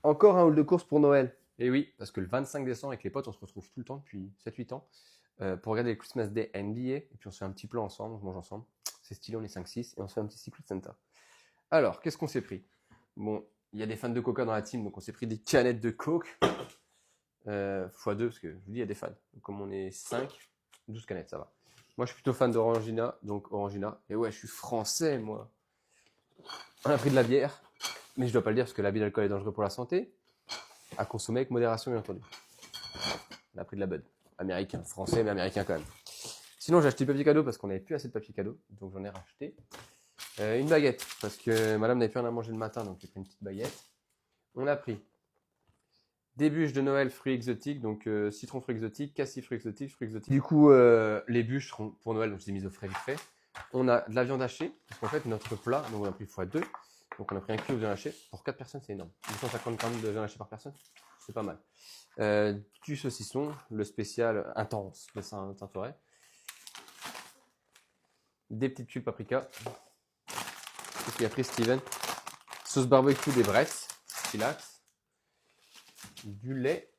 Encore un haul de course pour Noël. Et oui, parce que le 25 décembre, avec les potes, on se retrouve tout le temps depuis 7-8 ans pour regarder les Christmas Day NBA. Et puis on se fait un petit plan ensemble, on mange ensemble. C'est stylé, on est 5-6 et on se fait un petit Secret Santa. Alors, qu'est-ce qu'on s'est pris? Bon, il y a des fans de Coca dans la team, donc on s'est pris des canettes de Coke. x2, parce que je vous dis, il y a des fans. Donc, comme on est 5, 12 canettes, ça va. Moi, je suis plutôt fan d'Orangina, donc Orangina. Et ouais, je suis français, moi. On a pris de la bière, mais je dois pas le dire parce que l'abus d'alcool est dangereux pour la santé. À consommer avec modération, bien entendu. On a pris de la Bud. Américain, français, mais américain quand même. Sinon, j'ai acheté du papier cadeau parce qu'on n'avait plus assez de papier cadeau, donc j'en ai racheté. Une baguette, parce que madame n'avait plus rien à manger le matin, donc j'ai pris une petite baguette. On a pris des bûches de Noël fruits exotiques, donc citron fruits exotiques, cassis fruits exotiques, fruits exotiques. Du coup, les bûches seront pour Noël, donc je les ai mises au frais vite fait. On a de la viande hachée, parce qu'en fait, notre plat, donc on a pris x2, donc on a pris un kilo de viande hachée. Pour 4 personnes, c'est énorme. 250 grammes de viande hachée par personne, c'est pas mal. Du saucisson, le spécial intense de Saint-Forêt. Des petites tuiles paprika. Qu'est-ce qu'il a pris Steven? Sauce barbecue des Bresse, Chilax. Du lait.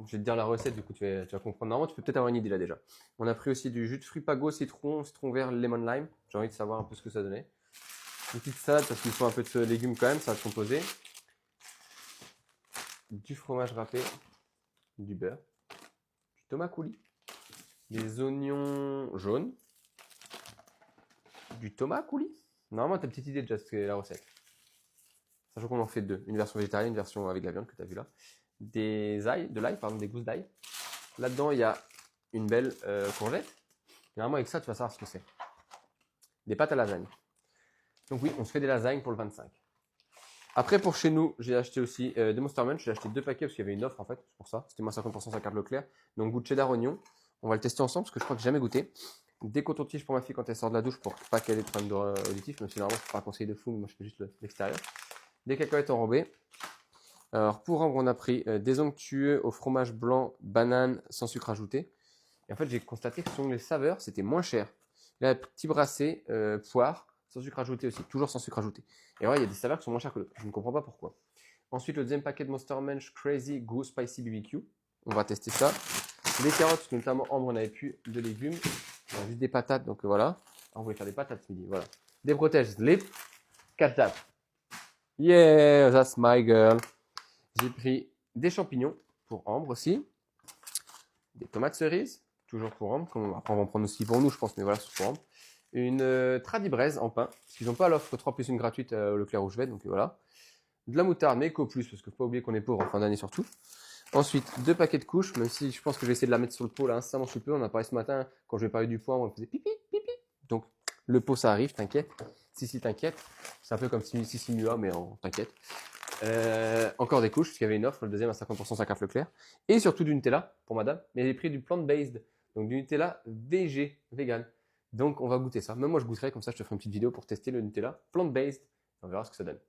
Je vais te dire la recette, du coup tu vas comprendre. Normalement, tu peux peut-être avoir une idée là déjà. On a pris aussi du jus de fruits pago, citron vert, lemon lime. J'ai envie de savoir un peu ce que ça donnait. Une petite salade parce qu'il faut un peu de légumes quand même, ça va se composer. Du fromage râpé, du beurre, du tomate coulis, des oignons jaunes, du tomate coulis. Normalement, tu as une petite idée déjà de ce qu'est la recette. Sachant qu'on en fait deux, une version végétarienne, une version avec la viande que tu as vu là. Des gousses d'ail. Là-dedans, il y a une belle courgette. Normalement, avec ça, tu vas savoir ce que c'est. Des pâtes à lasagne. Donc oui, on se fait des lasagnes pour le 25. Après, pour chez nous, j'ai acheté aussi des Monster Munch. J'ai acheté 2 paquets parce qu'il y avait une offre en fait. C'est pour ça. C'était moins 50% sa carte Leclerc. Donc goût de cheddar oignon. On va le tester ensemble parce que je crois que j'ai jamais goûté. Des cotons-tiges pour ma fille quand elle sort de la douche pour pas qu'elle ait de problème auditif. Même si normalement, c'est pas un conseil de fou, mais moi je fais juste l'extérieur. Des cacahuètes enrobées. Alors pour rendre, on a pris des onctueux au fromage blanc, banane sans sucre ajouté. Et en fait, j'ai constaté que selon les saveurs, c'était moins cher. Là, petit brassé, poire, sans sucre ajouté aussi, toujours sans sucre ajouté. Et ouais, il y a des saveurs qui sont moins chères que d'autres. Je ne comprends pas pourquoi. Ensuite, le deuxième paquet de Monster Munch Crazy Goose Spicy BBQ. On va tester ça. Des carottes, parce que notamment Ambre, on n'avait plus de légumes. On a juste des patates, donc voilà. On voulait faire des patates ce midi, voilà. Des protèges slip, 4 tapes. Yeah, that's my girl. J'ai pris des champignons pour Ambre aussi. Des tomates cerises, toujours pour Ambre. Après, on va en prendre aussi pour nous, je pense, mais voilà, c'est pour Ambre. Une tradibraise en pain, parce qu'ils n'ont pas l'offre 3 plus 1 gratuite au Leclerc Rougevet, donc voilà. De la moutarde, mais qu'au plus, parce qu'il ne faut pas oublier qu'on est pauvre en fin d'année surtout. Ensuite, 2 paquets de couches, même si je pense que je vais essayer de la mettre sur le pot là incessamment sous peu. On a parlé ce matin, quand je vais parler du poids, on me faisait pipi, pipi. Donc, le pot, ça arrive, t'inquiète. Si, t'inquiète. C'est un peu comme si Mua, mais t'inquiète. Encore des couches, parce qu'il y avait une offre, le deuxième à 50% sa carte Leclerc. Et surtout du Nutella, pour madame, mais j'ai pris du plant-based, donc du Nutella VG, vegan. Donc on va goûter ça. Même moi je goûterai, comme ça je te ferai une petite vidéo pour tester le Nutella plant-based. On verra ce que ça donne.